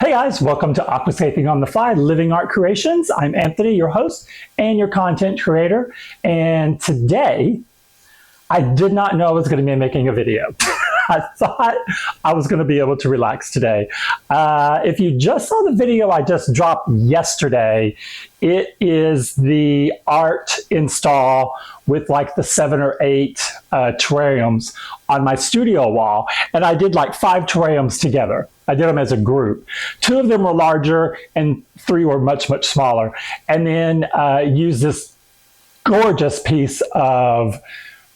Hey guys, welcome to Aquascaping on the Fly, Living Art Creations. I'm Anthony, your host and your content creator. And today, I did not know I was going to be making a video. I thought I was going to be able to relax today. If you just saw the video I just dropped yesterday, it is the art install with like the 7 or 8 terrariums on my studio wall. And I did like 5 terrariums together. I did them as a group. 2 of them were larger and 3 were much, much smaller. And then used this gorgeous piece of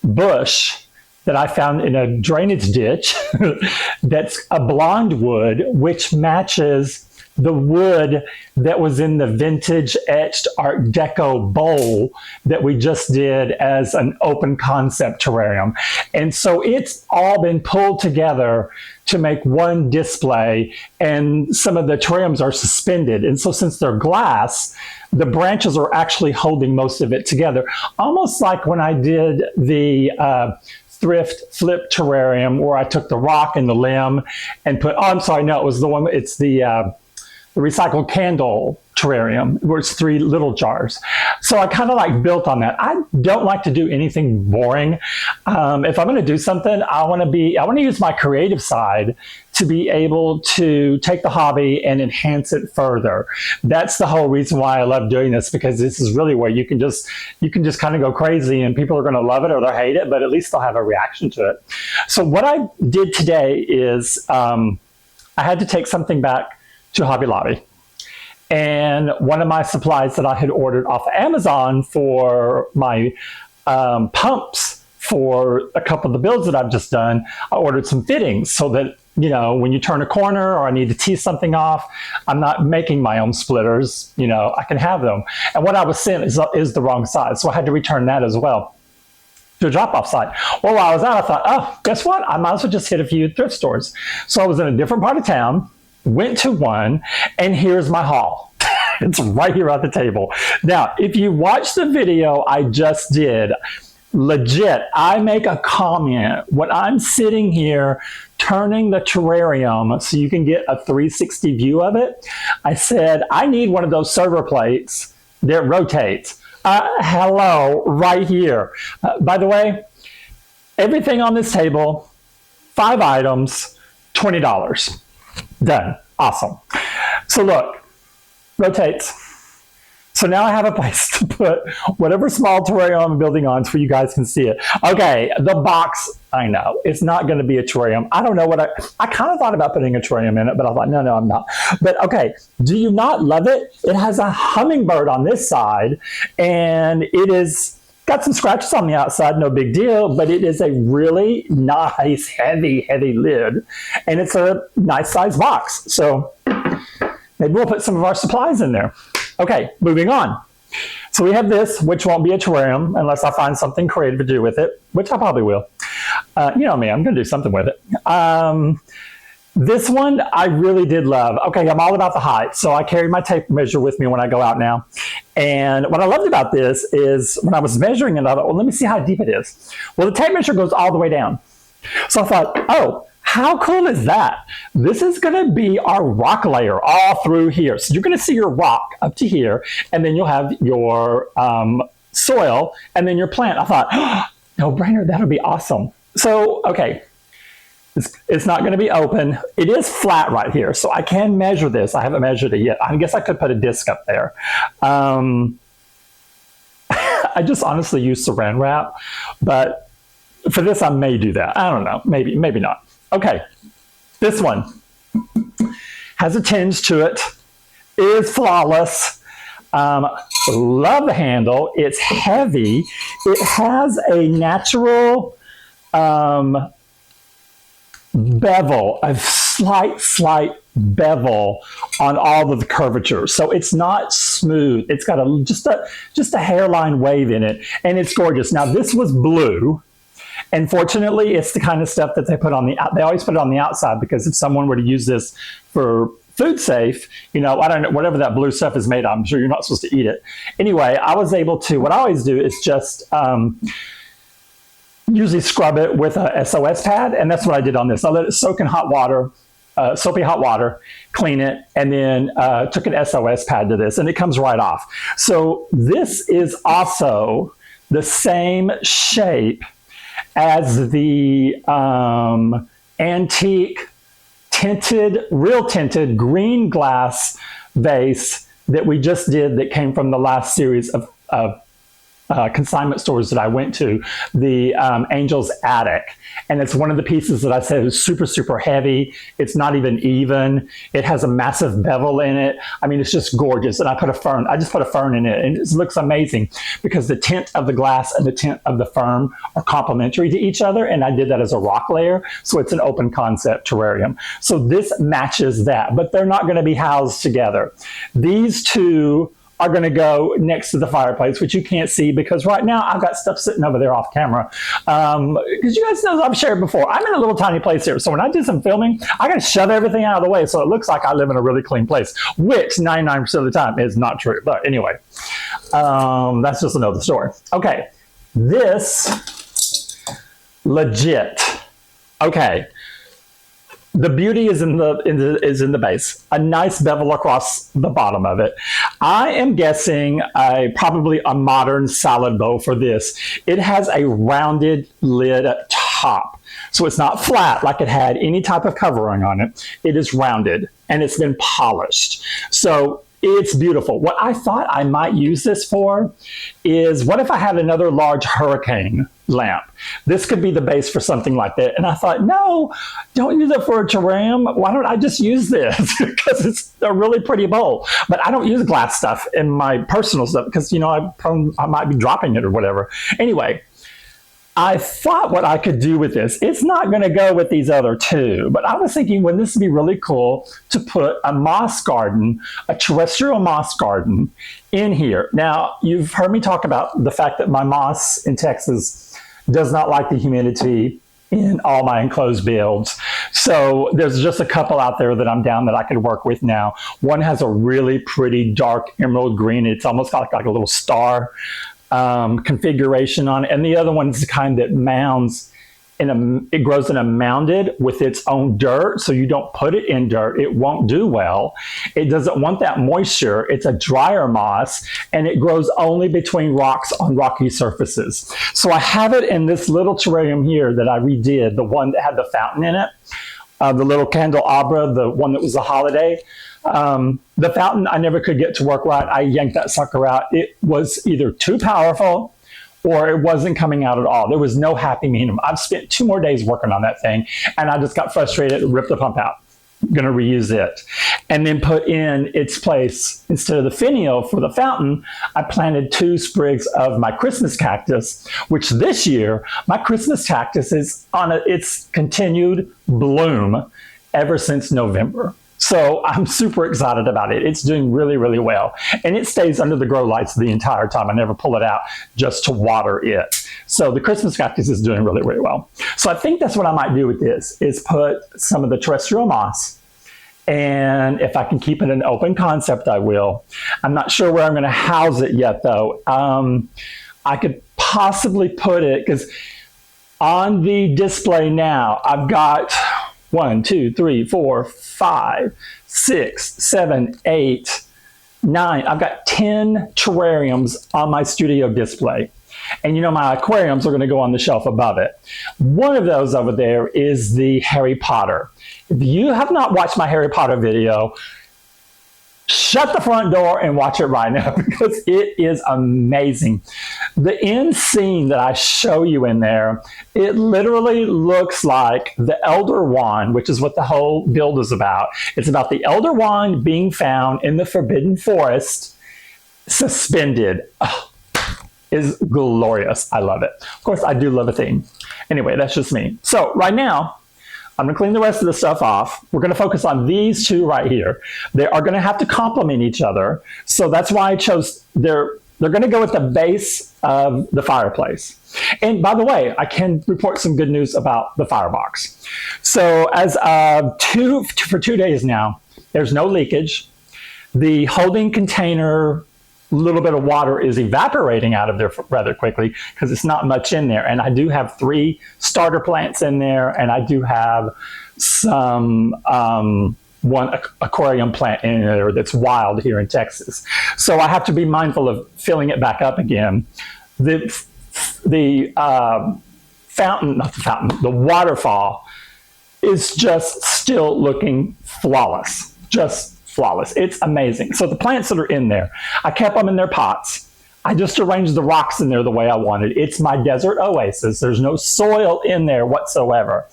bush that I found in a drainage ditch that's a blonde wood, which matches the wood that was in the vintage etched Art Deco bowl that we just did as an open concept terrarium. And so it's all been pulled together to make one display, and some of the terrariums are suspended. And so since they're glass, the branches are actually holding most of it together. Almost like when I did the Thrift flip terrarium where I took the rock and the limb and put, oh, I'm sorry, no, it was the one, it's the recycled candle terrarium where it's 3 little jars. So I kind of like built on that. I don't like to do anything boring. If I'm going to do something, I want to use my creative side to be able to take the hobby and enhance it further. That's the whole reason why I love doing this, because this is really where you can just kind of go crazy and people are going to love it or they'll hate it, but at least they'll have a reaction to it. So what I did today is I had to take something back to Hobby Lobby. And one of my supplies that I had ordered off Amazon for my pumps for a couple of the builds that I've just done, I ordered some fittings so that, you know, when you turn a corner or I need to tee something off, I'm not making my own splitters, you know, I can have them. And what I was sent is the wrong size. So I had to return that as well to a drop-off site. Well, while I was out, I thought, oh, guess what? I might as well just hit a few thrift stores. So I was in a different part of town, went to one, and here's my haul. It's right here at the table. Now, if you watch the video I just did, legit, I make a comment when I'm sitting here turning the terrarium so you can get a 360 view of it. I said, I need one of those server plates that rotates. Hello, right here. By the way, everything on this table, 5 items, $20. Done. Awesome. So look, rotates. So now I have a place to put whatever small terrarium I'm building on so you guys can see it. Okay, the box, I know, it's not going to be a terrarium. I don't know what I kind of thought about putting a terrarium in it, but I thought, no, I'm not. But okay, do you not love it? It has a hummingbird on this side, and it is got some scratches on the outside, no big deal, but it is a really nice, heavy lid, and it's a nice size box. So maybe we'll put some of our supplies in there. Okay, moving on. So we have this, which won't be a terrarium unless I find something creative to do with it, which I probably will. You know me, I'm going to do something with it. This one I really did love. Okay, I'm all about the height, so I carry my tape measure with me when I go out now. And what I loved about this is when I was measuring it, I thought, well, let me see how deep it is. Well, the tape measure goes all the way down. So I thought, oh, how cool is that? This is going to be our rock layer all through here. So you're going to see your rock up to here, and then you'll have your soil, and then your plant. I thought, oh, no brainer, that'll be awesome. So, okay. It's not going to be open. It is flat right here, so I can measure this. I haven't measured it yet. I guess I could put a disc up there. I just honestly use saran wrap, but for this I may do that. I don't know. Maybe not. Okay, this one has a tinge to it. Is flawless. Love the handle. It's heavy. It has a natural bevel, a slight bevel on all of the curvature. So it's not smooth. It's got just a hairline wave in it, and it's gorgeous. Now this was blue, and fortunately it's the kind of stuff that they always put it on the outside, because if someone were to use this for food safe, you know, I don't know, whatever that blue stuff is made of, I'm sure you're not supposed to eat it. Anyway, I was able to, what I always do is just usually scrub it with a SOS pad, and that's what I did on this. I let it soak in hot water soapy hot water, clean it, and then took an SOS pad to this, and it comes right off. So this is also the same shape as the antique tinted, real tinted green glass vase that we just did that came from the last series of consignment stores that I went to, the Angel's Attic. And it's one of the pieces that I said is super, super heavy. It's not even. It has a massive bevel in it. I mean, it's just gorgeous. And I just put a fern in it, and it looks amazing because the tint of the glass and the tint of the fern are complementary to each other. And I did that as a rock layer. So it's an open concept terrarium. So this matches that, but they're not going to be housed together. These two are going to go next to the fireplace, which you can't see because right now I've got stuff sitting over there off camera. Because you guys know, I've shared before, I'm in a little tiny place here. So when I do some filming, I got to shove everything out of the way so it looks like I live in a really clean place, which 99% of the time is not true. But anyway, that's just another story. Okay, this legit. Okay. The beauty is in the base. A nice bevel across the bottom of it. I am guessing probably a modern salad bowl for this. It has a rounded lid top. So it's not flat like it had any type of covering on it. It is rounded and it's been polished. So it's beautiful. What I thought I might use this for is, what if I had another large hurricane lamp? This could be the base for something like that. And I thought, no, don't use it for a terrarium. Why don't I just use this? Because it's a really pretty bowl. But I don't use glass stuff in my personal stuff because, you know, I might be dropping it or whatever. Anyway, I thought what I could do with this, it's not going to go with these other two, but I was thinking, wouldn't this be really cool to put a moss garden, a terrestrial moss garden in here? Now, you've heard me talk about the fact that my moss in Texas does not like the humidity in all my enclosed builds. So there's just a couple out there that I'm down that I could work with now. One has a really pretty dark emerald green. It's almost got like a little star configuration on it, and the other one is the kind that mounds it grows in a mounded with its own dirt, so you don't put it in dirt, it won't do well. It doesn't want that moisture. It's a drier moss, and it grows only between rocks on rocky surfaces. So I have it in this little terrarium here that I redid, the one that had the fountain in it, the little candelabra, the one that was a holiday. The fountain I never could get to work right. I yanked that sucker out. It was either too powerful or it wasn't coming out at all. There was no happy medium. I've spent 2 more days working on that thing, and I just got frustrated and ripped the pump out. I'm going to reuse it. And then put in its place, instead of the finial for the fountain, I planted 2 sprigs of my Christmas cactus, which this year, my Christmas cactus is on its continued bloom ever since November. So I'm super excited about it. It's doing really, really well. And it stays under the grow lights the entire time. I never pull it out just to water it. So the Christmas cactus is doing really, really well. So I think that's what I might do with this, is put some of the terrestrial moss. And if I can keep it an open concept, I will. I'm not sure where I'm going to house it yet, though. I could possibly put it, because on the display now, I've got 1, 2, 3, 4, 5, 6, 7, 8, 9. I've got 10 terrariums on my studio display. And you know, my aquariums are going to go on the shelf above it. One of those over there is the Harry Potter. If you have not watched my Harry Potter video, shut the front door and watch it right now, because it is amazing. The end scene that I show you in there, it literally looks like the Elder Wand, which is what the whole build is about. It's about the Elder Wand being found in the Forbidden Forest, suspended. Oh, is glorious. I love it. Of course, I do love a theme. Anyway, that's just me. So right now, I'm going to clean the rest of the stuff off. We're going to focus on these 2 right here. They are going to have to complement each other. So that's why I chose, they're going to go at the base of the fireplace. And by the way, I can report some good news about the firebox. So as for 2 days now, there's no leakage. The holding container little bit of water is evaporating out of there rather quickly because it's not much in there. And I do have 3 starter plants in there, and I do have some one aquarium plant in there that's wild here in Texas. So I have to be mindful of filling it back up again. The waterfall is just still looking flawless, just flawless. It's amazing. So the plants that are in there, I kept them in their pots. I just arranged the rocks in there the way I wanted. It's my desert oasis. There's no soil in there whatsoever.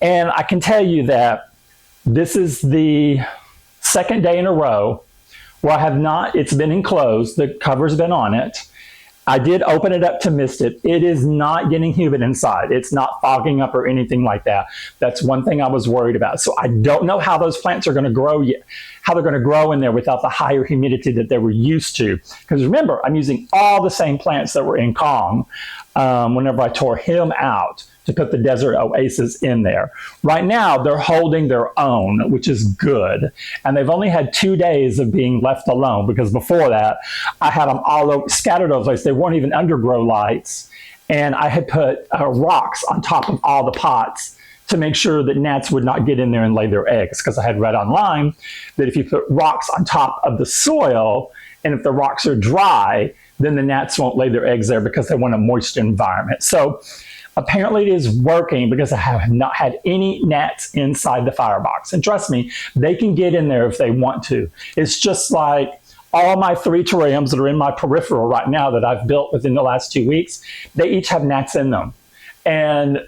And I can tell you that this is the 2nd day in a row where I have not, it's been enclosed, the cover's been on it. I did open it up to mist it. It is not getting humid inside. It's not fogging up or anything like that. That's one thing I was worried about. So I don't know how those plants are going to grow yet, how they're going to grow in there without the higher humidity that they were used to. Because remember, I'm using all the same plants that were in Kong whenever I tore him out to put the desert oasis in there. Right now, they're holding their own, which is good. And they've only had 2 days of being left alone, because before that, I had them all over, scattered over the place. They weren't even under grow lights. And I had put rocks on top of all the pots to make sure that gnats would not get in there and lay their eggs, because I had read online that if you put rocks on top of the soil, and if the rocks are dry, then the gnats won't lay their eggs there because they want a moist environment. So apparently it is working, because I have not had any gnats inside the firebox. And trust me, they can get in there if they want to. It's just like all my 3 terrariums that are in my peripheral right now that I've built within the last 2 weeks, they each have gnats in them. And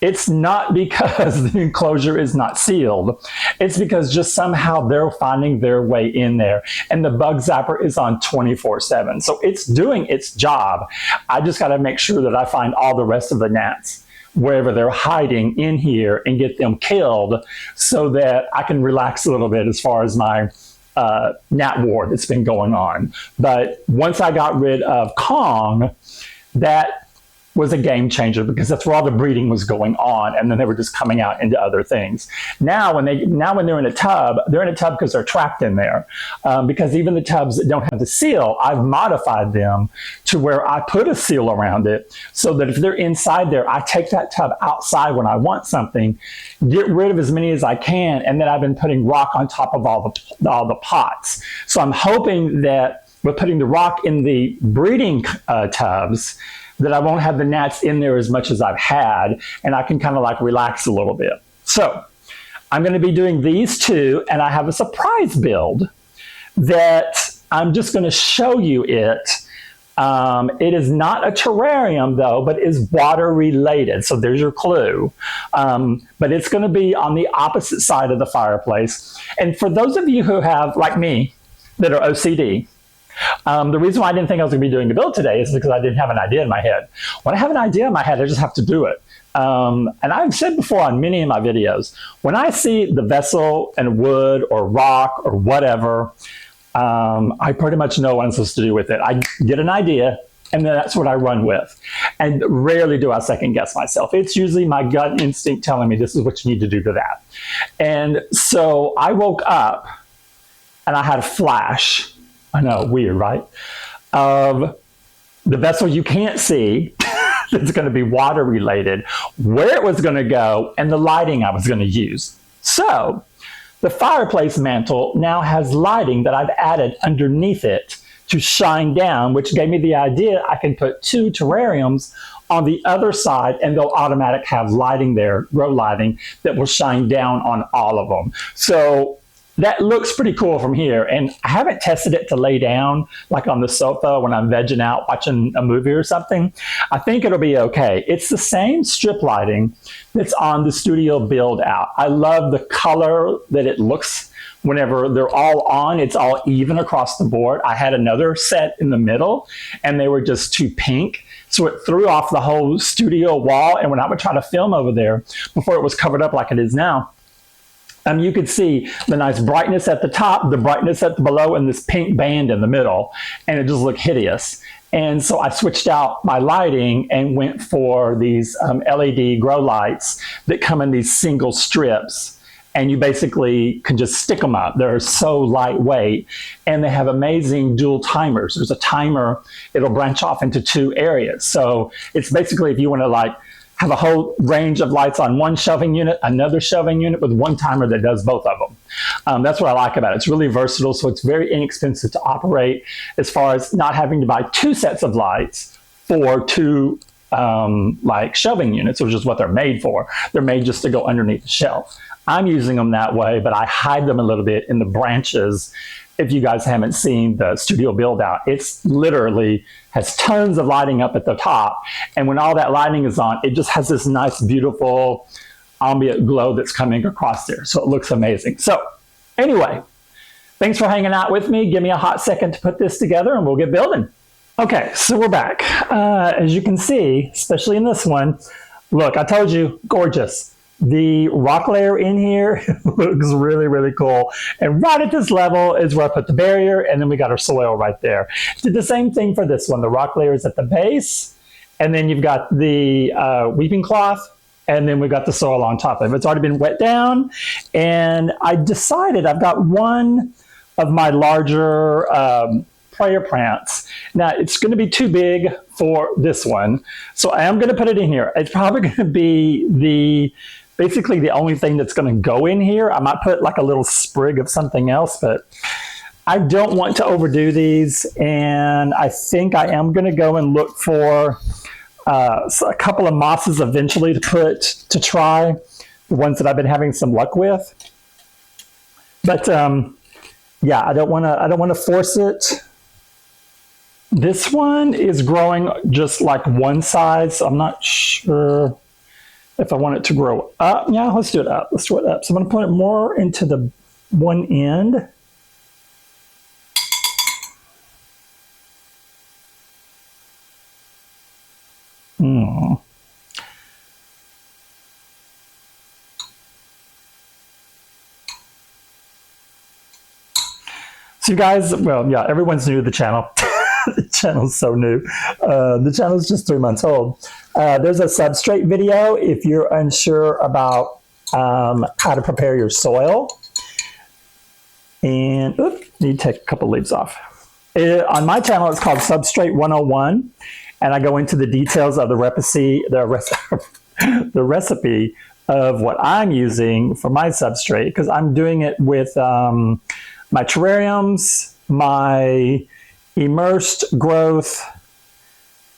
it's not because the enclosure is not sealed. It's because just somehow they're finding their way in there. And the bug zapper is on 24/7. So it's doing its job. I just got to make sure that I find all the rest of the gnats wherever they're hiding in here and get them killed, so that I can relax a little bit as far as my gnat war that's been going on. But once I got rid of Kong, that was a game changer, because that's where all the breeding was going on, and then they were just coming out into other things. Now when they're in a tub because they're trapped in there. Because even the tubs that don't have the seal, I've modified them to where I put a seal around it, so that if they're inside there, I take that tub outside when I want something, get rid of as many as I can, and then I've been putting rock on top of all the pots. So I'm hoping that with putting the rock in the breeding tubs, that I won't have the gnats in there as much as I've had, and I can kind of like relax a little bit. So I'm going to be doing these 2, and I have a surprise build that I'm just going to show you it. It is not a terrarium though, but is water related. So there's your clue. But it's going to be on the opposite side of the fireplace. And for those of you who have, like me, that are OCD, the reason why I didn't think I was going to be doing the build today is because I didn't have an idea in my head. When I have an idea in my head, I just have to do it. And I've said before on many of my videos, when I see the vessel and wood or rock or whatever, I pretty much know what I'm supposed to do with it. I get an idea, and then that's what I run with. And rarely do I second guess myself. It's usually my gut instinct telling me this is what you need to do to that. And so I woke up and I had a flash. I know, weird, right? Of the vessel you can't see that's going to be water related, where it was going to go, and the lighting I was going to use. So the fireplace mantle now has lighting that I've added underneath it to shine down, which gave me the idea I can put 2 terrariums on the other side, and they'll automatically have lighting there, grow lighting, that will shine down on all of them. So that looks pretty cool from here, and I haven't tested it to lay down like on the sofa when I'm vegging out watching a movie or something. I think it'll be okay. It's the same strip lighting that's on the studio build out. I love the color that it looks whenever they're all on. It's all even across the board. I had another set in the middle, and they were just too pink. So it threw off the whole studio wall, and when I would try to film over there before it was covered up like it is now, you could see the nice brightness at the top, the brightness at the below, and this pink band in the middle, and it just looked hideous. And so I switched out my lighting and went for these LED grow lights that come in these single strips. and you basically can just stick them up. They're so lightweight, and they have amazing dual timers. There's a timer, it'll branch off into 2 areas. So it's basically if you want to like have a whole range of lights on one shelving unit, another shelving unit with one timer that does both of them. That's what I like about it. It's really versatile, so it's very inexpensive to operate as far as not having to buy 2 sets of lights for 2 like shelving units, which is what they're made for. They're made just to go underneath the shelf. I'm using them that way, but I hide them a little bit in the branches. If you guys haven't seen the studio build out, it's literally has tons of lighting up at the top. And when all that lighting is on, it just has this nice, beautiful ambient glow that's coming across there. So it looks amazing. So anyway, thanks for hanging out with me. Give me a hot second to put this together and we'll get building. Okay, so we're back. As you can see, especially in this one, look, I told you, gorgeous. The rock layer in here looks really, really cool. And right at this level is where I put the barrier, and then we got our soil right there. Did the same thing for this one. The rock layer is at the base, and then you've got the weeping cloth, and then we've got the soil on top of it. It's already been wet down, and I decided I've got one of my larger prayer plants. Now, it's going to be too big for this one, so I am going to put it in here. It's probably going to be basically the only thing that's going to go in here. I might put like a little sprig of something else, but I don't want to overdo these, and I think I am going to go and look for a couple of mosses eventually to try, the ones that I've been having some luck with. But yeah, I don't want to force it. This one is growing just like one side, so I'm not sure if I want it to grow up. Yeah, let's do it up. Let's do it up. So I'm going to put it more into the one end. So you guys, well, yeah, everyone's new to the channel. The channel's so new. The channel's just 3 months old. There's a substrate video if you're unsure about how to prepare your soil. And, oops, need to take a couple leaves off. On my channel, it's called Substrate 101, and I go into the details of the recipe of what I'm using for my substrate, because I'm doing it with my terrariums, my immersed growth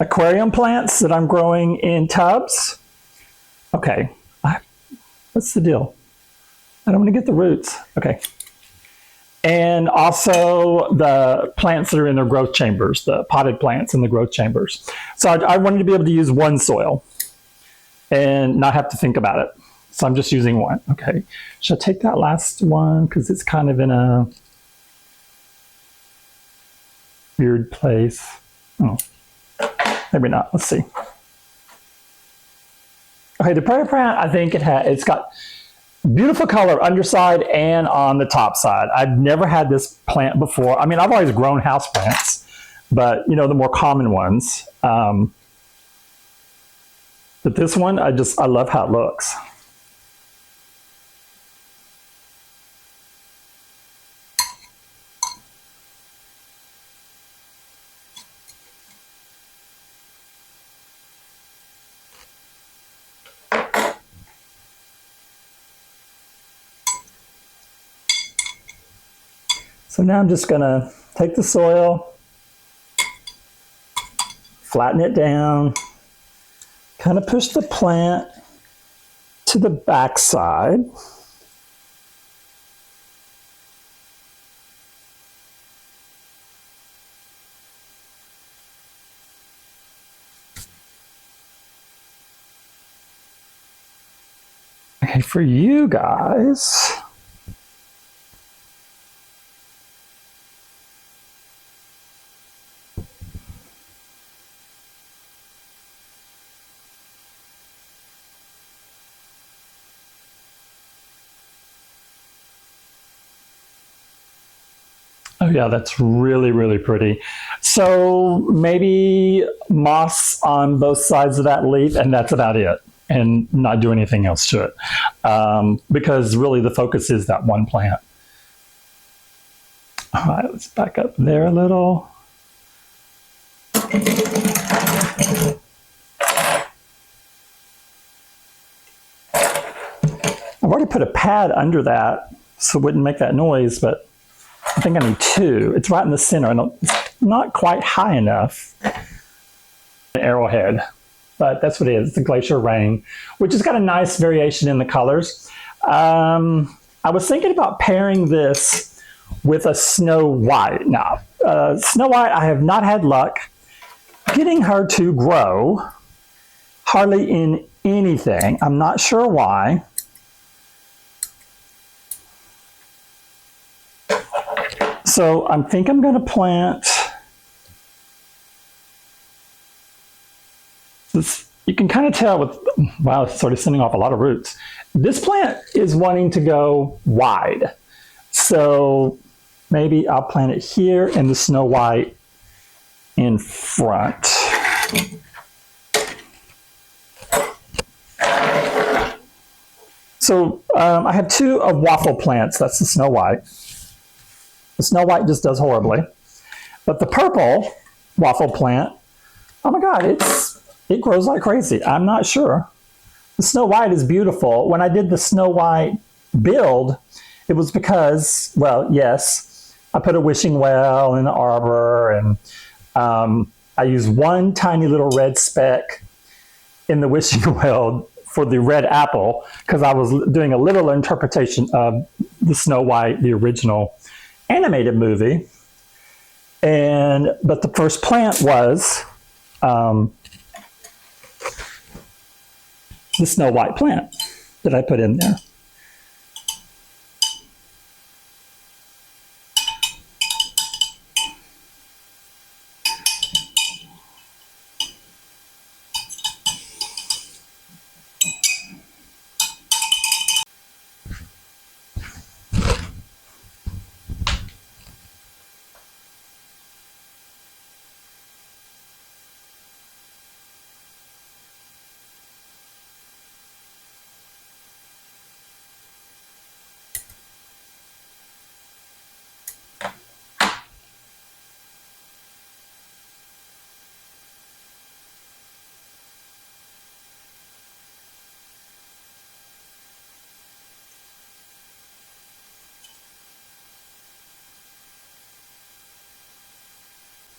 aquarium plants that I'm growing in tubs. Okay, what's the deal? I don't want to get the roots. Okay. And also the plants that are in their growth chambers, the potted plants in the growth chambers. So I wanted to be able to use one soil and not have to think about it. So I'm just using one. Okay, should I take that last one because it's kind of in a weird place? Oh, maybe not. Let's see. Okay, the prayer plant, I think it's got beautiful color underside and on the top side. I've never had this plant before. I mean, I've always grown house plants, but you know, the more common ones. But this one, I love how it looks. So now I'm just gonna take the soil, flatten it down, kind of push the plant to the back side. Okay, for you guys, oh yeah, that's really, really pretty. So maybe moss on both sides of that leaf, and that's about it. and not do anything else to it, because really the focus is that one plant. All right, let's back up there a little. I've already put a pad under that so it wouldn't make that noise, but I think I need two. It's right in the center, and it's not quite high enough. An arrowhead, but that's what it is. It's the Glacier Rain, which has got a nice variation in the colors. I was thinking about pairing this with a Snow White. Now, Snow White, I have not had luck getting her to grow hardly in anything. I'm not sure why. So I think I'm going to plant this. You can kind of tell with, wow, it's sort of sending off a lot of roots. This plant is wanting to go wide. So maybe I'll plant it here and the Snow White in front. So I have two of waffle plants. That's the Snow White. The Snow White just does horribly. But the purple waffle plant, oh my God, it grows like crazy. I'm not sure. The Snow White is beautiful. When I did the Snow White build, it was because, well, yes, I put a wishing well in the arbor, and I used one tiny little red speck in the wishing well for the red apple, because I was doing a little interpretation of the Snow White, the original animated movie. But the first plant was the Snow White plant that I put in there.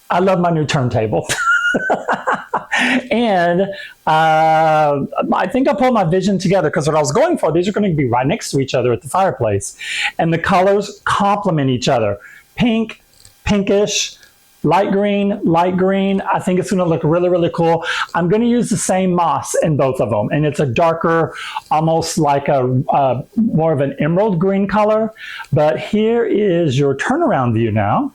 I love my new turntable. And I think I pulled my vision together, because what I was going for, these are going to be right next to each other at the fireplace. And the colors complement each other. Pink, pinkish, light green, light green. I think it's going to look really, really cool. I'm going to use the same moss in both of them. And it's a darker, almost like a more of an emerald green color. But here is your turnaround view now.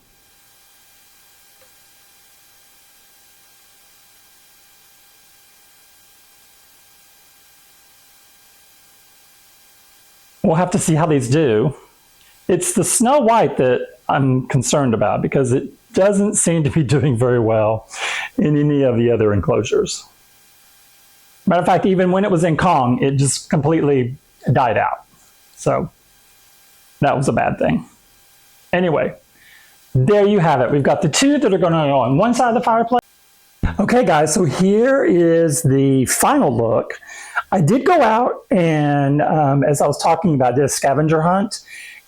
We'll have to see how these do. It's the Snow White that I'm concerned about, because it doesn't seem to be doing very well in any of the other enclosures. Matter of fact, even when it was in Kong, it just completely died out. So that was a bad thing. Anyway, there you have it. We've got the two that are going to go on one side of the fireplace. Okay, guys, so here is the final look. I did go out and, as I was talking about, did a scavenger hunt,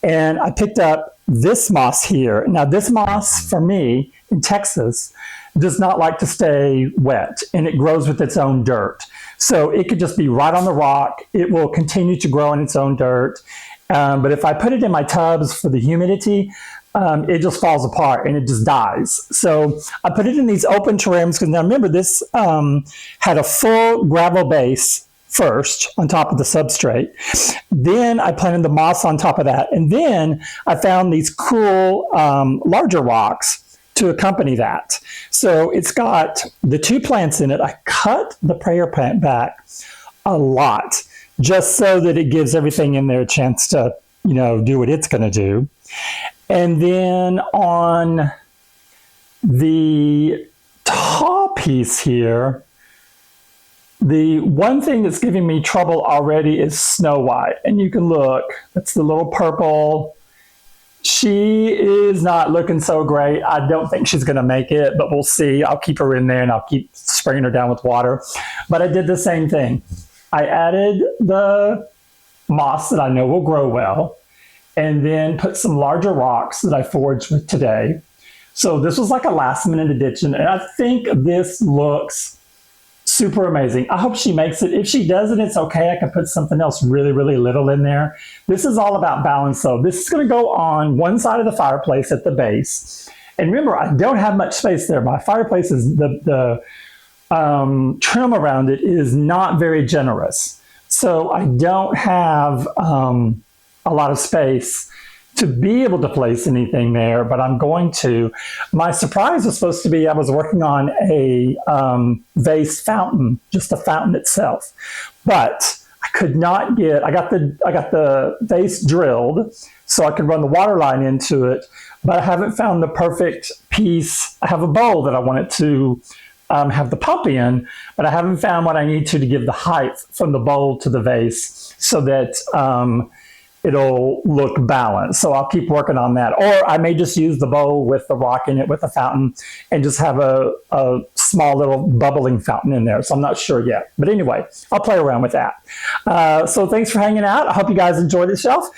and I picked up this moss here. Now, this moss, for me, in Texas, does not like to stay wet, and it grows with its own dirt. So it could just be right on the rock. It will continue to grow in its own dirt. But if I put it in my tubs for the humidity, it just falls apart and it just dies. So I put it in these open terrariums, because now remember, this had a full gravel base first on top of the substrate. Then I planted the moss on top of that. And then I found these cool larger rocks to accompany that. So it's got the two plants in it. I cut the prayer plant back a lot, just so that it gives everything in there a chance to, you know, do what it's going to do. And then on the top piece here, The one thing that's giving me trouble already is Snow White. And you can look, that's the little purple. She is not looking so great. I don't think she's going to make it, but we'll see. I'll keep her in there and I'll keep spraying her down with water. But I did the same thing. I added the moss that I know will grow well, and then put some larger rocks that I foraged with today. So this was like a last minute addition, and I think this looks super amazing. I hope she makes it. If she doesn't, it's okay. I can put something else really, really little in there. This is all about balance though. This is going to go on one side of the fireplace at the base. And remember, I don't have much space there. My fireplace is the trim around it is not very generous. So I don't have a lot of space to be able to place anything there, but I'm going to. My surprise was supposed to be I was working on a vase fountain, just the fountain itself. But I could not get, I got the vase drilled so I could run the water line into it, but I haven't found the perfect piece. I have a bowl that I wanted to have the pump in, but I haven't found what I need to give the height from the bowl to the vase so that it'll look balanced. So I'll keep working on that. Or I may just use the bowl with the rock in it with a fountain and just have a small little bubbling fountain in there. So I'm not sure yet. But anyway, I'll play around with that. So thanks for hanging out. I hope you guys enjoyed the shelf.